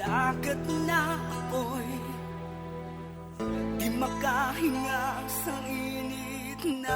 dagat na apoy, di makahinga sa init na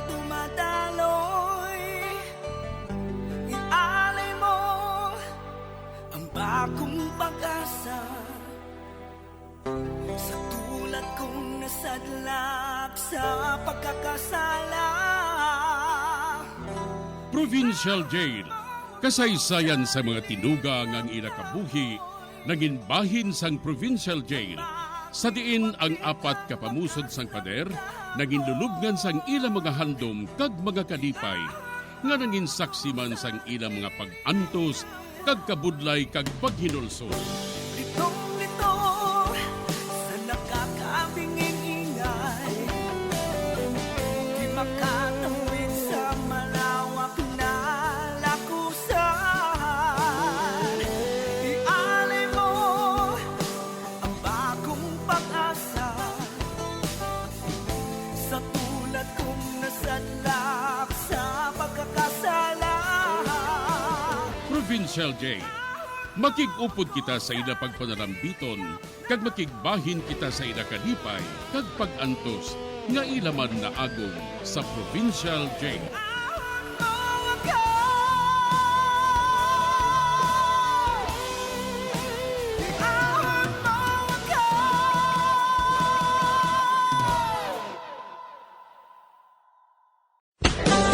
dumadaloy. Ialay mo ang bagong pag-asa sa tulad kong nasadlak sa pagkakasala. Provincial Jail, kasaysayan sa mga tinugang ang ilakabuhi, naging bahin sang Provincial Jail. Sa diin ang apat kapamusod sang pader, naging lulubngan sang ilang mga handom kag mga kalipay, nga naging saksi man sang ilang mga pag-antos, kag kabudlay kag paghinulsol. Litong-lito sa nakakabingin ingay, di makatawid sa malawak na lakusan. Ialay mo ang bagong pag-asa sa tulad kong nasadlak sa pagkakasala. Provincial Jail, makig-upod kita sa ila pagpanarambiton, kag makigbahin kita sa ila kalipay, kag pag-antos, nga ilaman na agong sa Provincial Jail.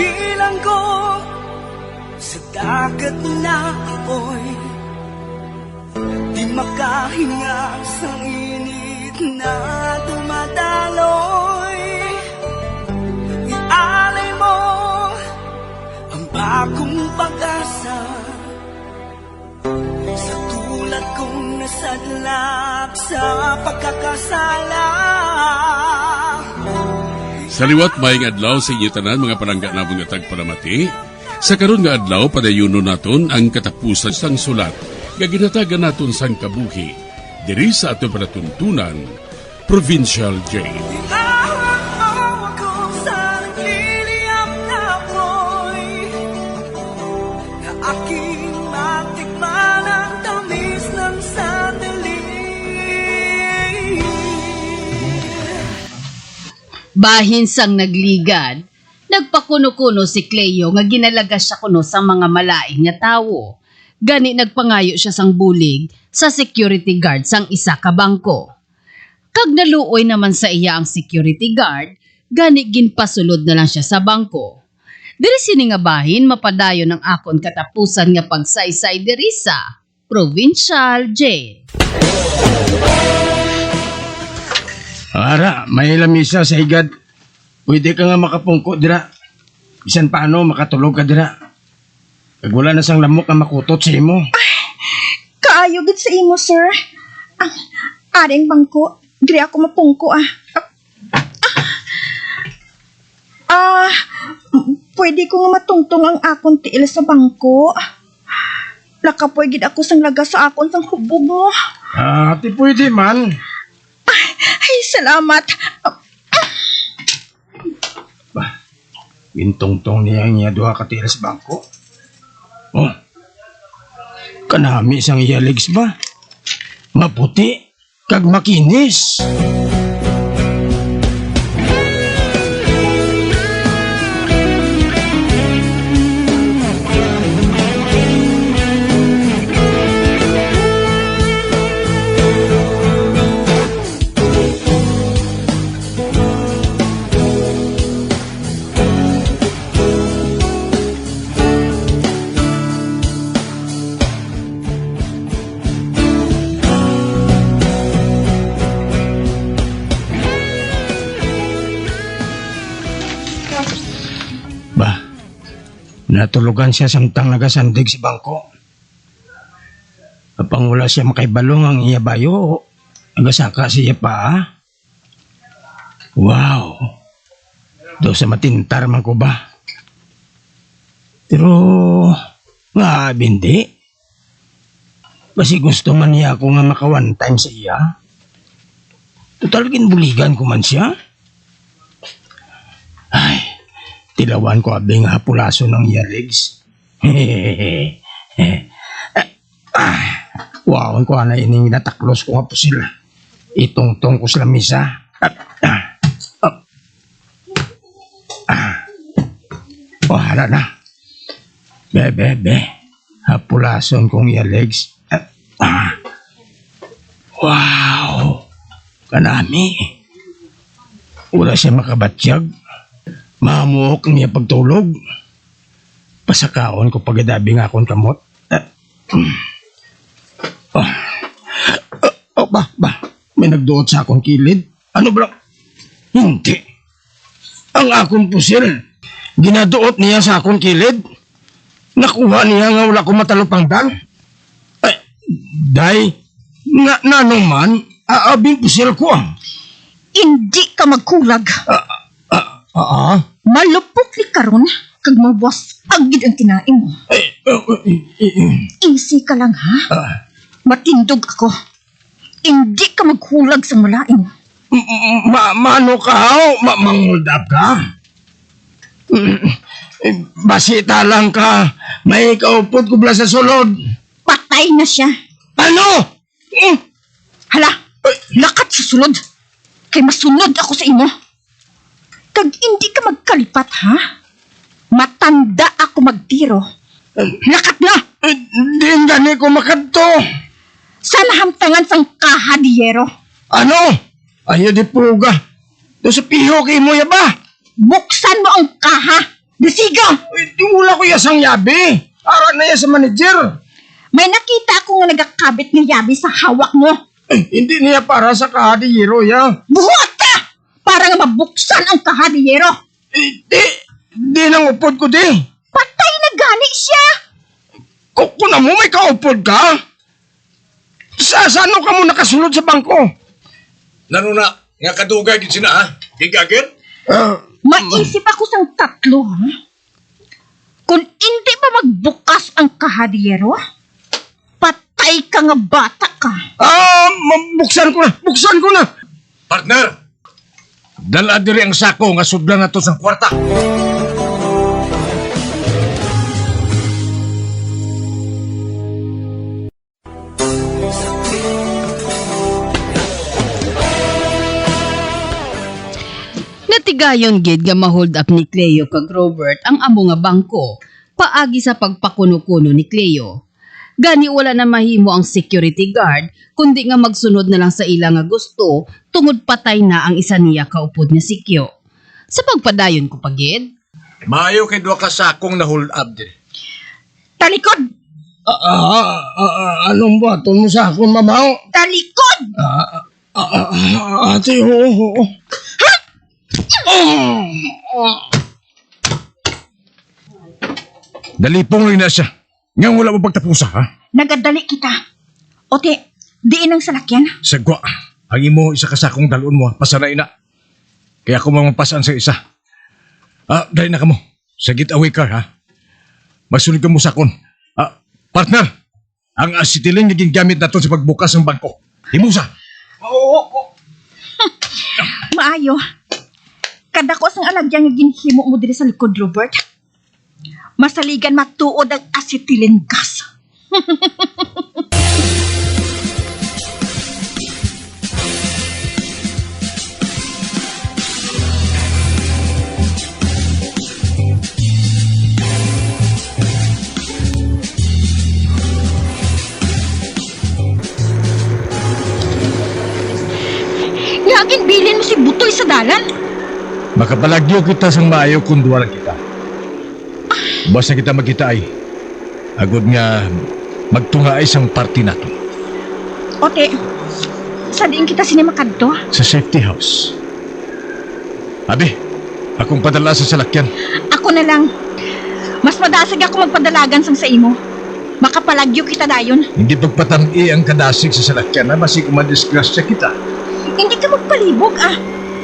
Bilang ko sa dagat na apoy, di makahinga sa init na dumadaloy. Ialay mo ang bagong pag-asa sa tulad kong nasadlak sa pagkakasala. Sa liwat maing adlaw sa inyo tanan mga palangga na mga tagpalamati, sa karon nga adlaw padayuno naton ang katapusan sang sulat nga ginatagan naton sang kabuhi diri sa ato panatuntunan, Provincial Jail. Iawag mo ako sa nagliliyap na apoy, na aking matikman ang tamis ng sandali. Bahin sang nagligad, nagpakuno-kuno si Cleo nga ginalaga siya kuno sa mga malaing nga tawo. Gani nagpangayo siya sang bulig sa security guard sang isa ka bangko. Kag naluoy naman sa iya ang security guard, gani ginpasulod na lang siya sa bangko. Diri sini nga bahin mapadayon ang akon katapusan nga pagsaysay diri sa Provincial Jail. Ara, may lamisa sa higad. Pwede ka nga makapungko dira. Bisan paano makatulog ka dira. Kag wala na sang lamok nga makutot sa imo. Kaayo gid sa imo, sir. Ang aring bangko, diri ako mapungko pwede ko nga matungtong ang akong tiil sa bangko. Lakapoy gid ako sang laga sa akon sang hubog mo. Ati pwede man. Ay, salamat. Gintungtong niya ang duha ka tiil sa bangko. Oh. Kanami sang iya legs ba? Maputi kag makinis. Natulugan siya samtang nagasandig si bangko. Kapang wala siya makaibalong ang iya bayo, nagasaka siya pa. Wow! Do sa matintar man ko ba? Pero, nga bindi. Basi gusto man niya ako nga maka one time sa iya. Total ginbuligan ko man siya. Ay, tilawan ko abing hapulaso ng earlegs. Wow Pasakaon ko na ining nataklos ko nga pusil. Itong-tong ko sa lamisa. Wala na. Be. Hapulason kong iya legs. Wow! Kanami. Wala siya makabatsyag. Mamuok niya pagtulog. Pasakaon ko pagadabi nga akong kamot. Ba? May nagduot sa akong kilid? Ano ba? Hindi. Ang akong pusil, ginaduot niya sa akong kilid. Nakuha niya nga wala ko matalupangdan. Ay, day, nga naman, aabing pusil ko. Hindi ka magkulag. Malupok ni karon kag mabuwas agid ang kinain mo. Easy ka lang, ha? Matindog ako. Hindi ka maghulag sa malain. Mano ka, manguldap ka? Basita lang ka, may kaupot ko bala sa sulod. Patay na siya. Ano? Hala, lakat sa sulod. Kay masunod ako sa imo. Kag hindi ka magkalipat, ha? Matanda ako magtiro. Lakat na! Di gani ko makadto. Sa nahamtangan sang kahadiyero. Ano? Ayaw di puga. Do sa piho kay mo ya ba? Buksan mo ang kaha. Desiga! Di wala ko yasang yabi. Ara na ya sa manager. May nakita ako nga nagakabit ng yabi sa hawak mo. Hindi niya para sa kahadiyero ya. Buhat ka! Para nga mabuksan ang kahadiyero. Di nang upod ko di. Patay na gani siya. Kung na mo may kaupod ka? Saan ka mo nakasulod sa bangko? Lalo na, nga kadugay gid sina ha? Higagin? Maisip ako sang tatlo, ha? Kung hindi ba magbukas ang kahadiyero, patay ka nga bata ka. Buksan ko na. Partner! Dala diri ang sako nga sudlan na to sa kwarta. Natigayon gid nga ma-hold up ni Cleo kag Robert ang amo nga bangko paagi sa pagpakuno-kuno ni Cleo. Gani wala na mahimo ang security guard kundi nga magsunod na lang sa ila nga gusto tungod patay na ang isa niya kaupod nga si Kyo. Sa pagpadayon ko pagid, Maayo kay duha ka sakong na hold up diri. Talikod! Anong baton mo sa akong mamaw? Talikod! Ate, ho. Dalipong rin na siya. Nga wala mo pagtapusa ha? Nagadali kita. Ote, diin ang salakyan. Sagwa, ang imo isa ka sakong dalon mo, pasanay na. Kaya ako mamapasaan sa isa. Dahil na ka mo. Sagit away car, ha? Masunod ka mo sakon. Partner, ang asitiling naging gamit na to sa pagbukas ng bangko. Himusa. Maayo. Kadako sang alagyan nga ginhimo mo diri sa likod, Robert. Masaligan matuod ang acetylene gas. Ngagin bilin mo si Butoy sa dalan. Makapalagyo kita sang maayo kung duwala kita. Basta kita magkita ay agod nga magtunga ay sang party nato. Ote, sa diin kita sinimakadto? Sa safety house. Abi, akong padala sa salakyan. Ako na lang. Mas madasag ako magpadalagan sang sa imo. Makapalagyo kita dayon. Hindi pagpatangi ang kadasig sa salakyan na masig madisgrasya kita. Hindi ka magpalibog,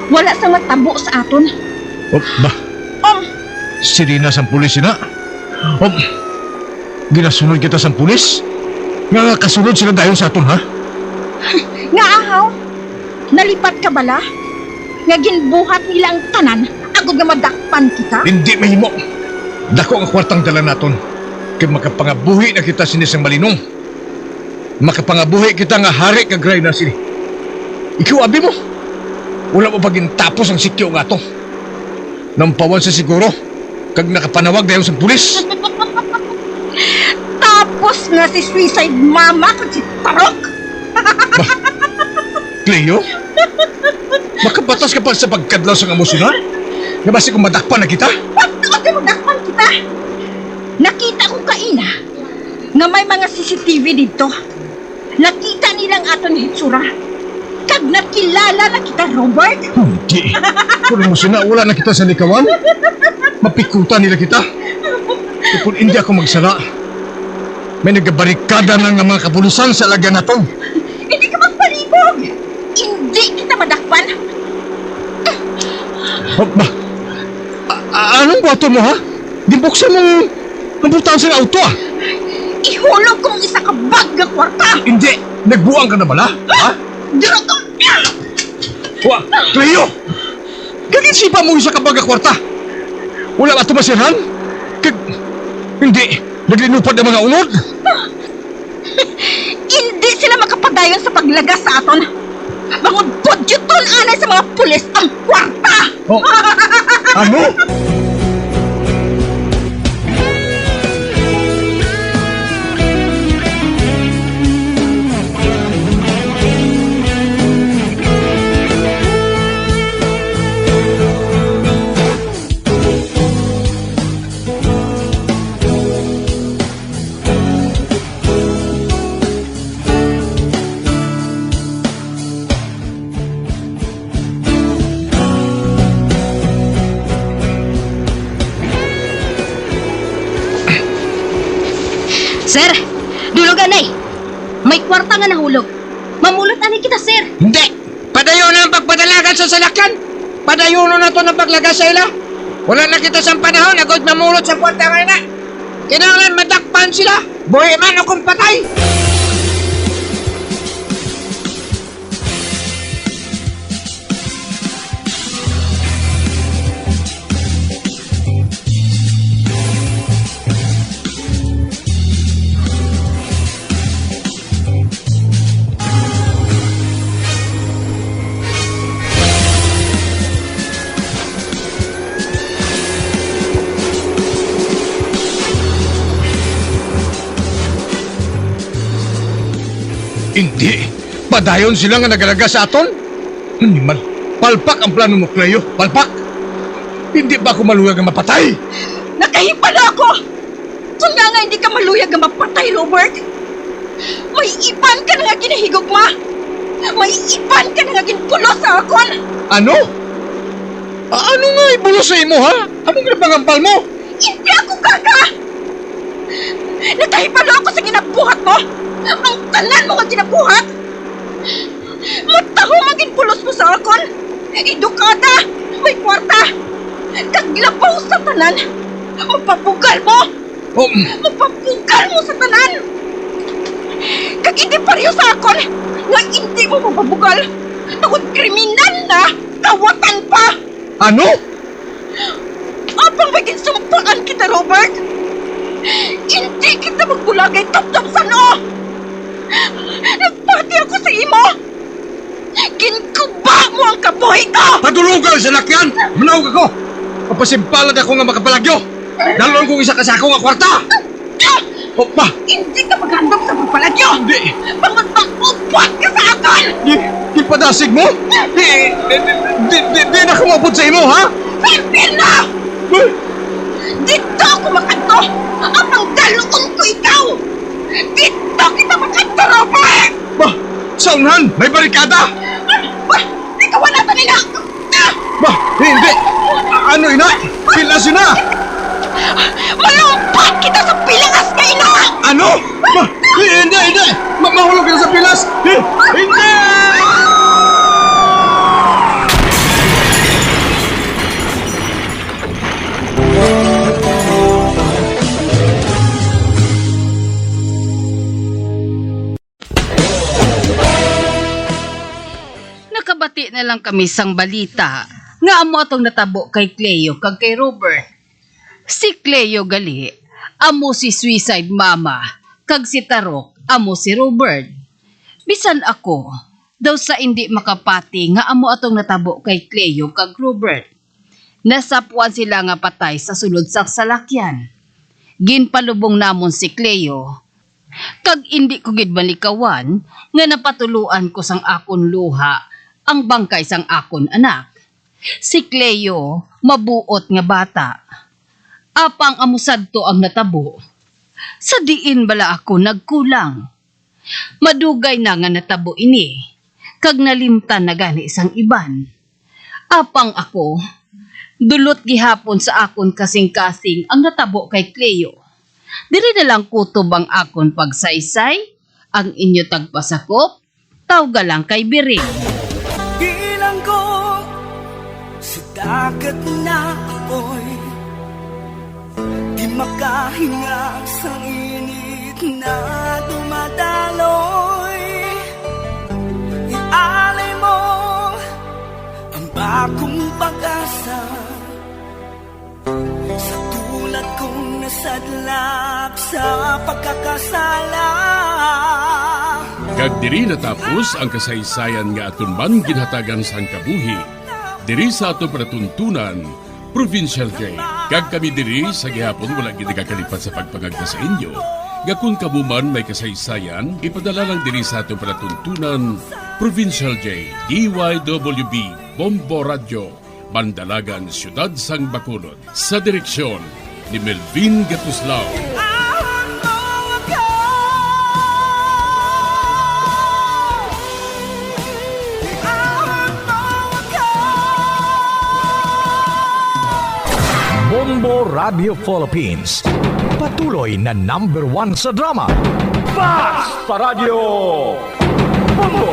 Wala sang matabo sa aton. Ba? Sirina sang pulis na. Ginasunod kita sang pulis? Nga kasunod sila dayon sa aton, ha? Nga ahaw, nalipat ka bala? Nga ginbuhat nila ang tanan, agod nga madakpan kita? Hindi mahimo. Dako ang kwartang dala naton. Kaya makapangabuhi na kita sinisang malinong. Makapangabuhi kita nga hari kag Reyna City. Ikaw abi mo. Wala mo pagin tapos ang sikyo nga to. Nampawan sa siguro kag nakapanawag dayon sa pulis. Tapos na si suicide mama kung si Tarok. Cleo? Makabatas ka pa sa pagkadlaw sa emosyon ha? Nabasi kung madakpan na kita? Pagkaot mo dakpan kita. Nakita ko kaina nga may mga CCTV dito. Nakita nilang aton hitsura. Kag nakilala na kita, Robert. Hindi. Kung emosyon na, wala na kita sa likawan. Mapikutan nila kita. E kung hindi ako magsara, may nagabarikada na nga mga kapulisan sa lagyan na to. Hindi ka magpalibog. Hindi kita madakpan. Ba? Anong buhaton mo ha? Dibuksan mo ang butang sa auto ah. Ihulog kong isa ka bag nga kwarta. Hindi. Nagbuang ka na bala? Ha? Dira ka. Wa, Cleo! Kaginsipa mo sa kabaga kwarta. Wala ba tumasirhan? Hindi. Naglinupad ang mga unod. Hindi sila makapadayon sa paglagas sa aton. Bangod budgeton anay sa mga pulis ang kwarta. Oh. Ano? Sir, dulugan ay. May kwarta nga nahulog. Mamulot ani kita, sir. Hindi! Padayon na ang pagpadalagan sa salakyan! Padayon na to ng paglagas sa ila! Wala na kita sa panahon, agad mamulot sa kwarta nga na! Kinahanglan madakpan sila! Buhay man akong patay! Hindi. Padayon sila nga nagalaga sa aton. Animal. Palpak ang plano mo, Cleo. Palpak. Hindi ba ako maluyag na mapatay? Nakahipala ako. Kung nga hindi ka maluyag na mapatay, Robert. May ipan ka na nga ginahigugma. May ipan ka na nga ginpulo sa akon. Ano? Ano nga ibulo sa imo, ha? Anong napangampal mo? Hindi ako gaga. Nakahipala ako sa ginabuhat mo. Ang tanan mo nga ginabuhat. Mataho maginpulos mo sa akon. Edukada. May kwarta. Kaglabaw sa tanan. Mapapugal mo. Oh, Mapapugal mo sa tanan. Kag hindi pareho sa akon nga hindi mo mapapugal. Tungod kriminal na. Kawatan pa. ano? Apang maging sumpaan kita, Robert. Hindi kita magbulagay top-top sa no. Nagpati ako sa imo. Ginkuba mo ang kabuhay ko. Padulugan sa lakyan! Manawag ako! Papasimpalad ako nga makapalagyo! Dalon kong isa kasako nga kwarta! O pa! Hindi ka maghandog sa pagpalagyo. Hindi! Bangod mag-upwat ka sa akin. Di padasig mo? Di na kumapod sa imo, ha? Hindi na. Dito ako makanto. Apang dalon ko ikaw. Dito kita makanto, Robert. Ba! Saunan! May barikada! Ikaw wala pa nila. Ba! Hindi! Ano, ina? Pilas yun na! Malumpat kita sa pilangas na ino. Ano? Ba! Hindi! Hindi! Mahulog ka na sa pilas! Hindi! Nakabati na lang kami sang balita nga amo atong natabo kay Cleo kag kay Robert. Si Cleo gali, amo si suicide mama kag si Tarok amo si Robert. Bisan ako, daw sa hindi makapati nga amo atong natabo kay Cleo kag Robert. Nasapuan sila nga patay sa sulod sa salakyan. Ginpalubong namon si Cleo. Kag hindi ko gid balikawan nga napatuluan ko sang akon luha ang bangkay sang akon anak. Si Cleo mabuot nga bata. Apang amusad to ang natabo. Sa diin bala ako nagkulang. Madugay na nga natabo ini. Kag nalimtan na gani isang iban. Apang ako, dulot gihapon sa akon kasing-kasing ang natabo kay Cleo. Diri na lang kutob ang akon pagsaysay, ang inyo tagpasakop, tawga lang kay Biring. Bilang ko sa dagat na apoy, di makahinga sa init na dumadaloy. Ialay mo ang bagong pag-asa sa tulad kong nasadlak sa pagkakasala. Kag diri natapos ang kasaysayan nga aton man ginhatagan sang kabuhi. Diri sa ato panatuntunan, Provincial Jail. Kag kami diri sa gihapon wala gid nagakalipat sa pagpangagda sa inyo. Gakun kamuman may kasaysayan, ipadala lang diri sa ato panatuntunan, Provincial Jail. DYWB Bombo Radio, Bandalagan, Siyudad sang Bacolod. Sa direksyon ni Melvin Gatuslao. Bombo Radio Philippines. Patuloy na #1 sa drama. Fast Radio! Bombo!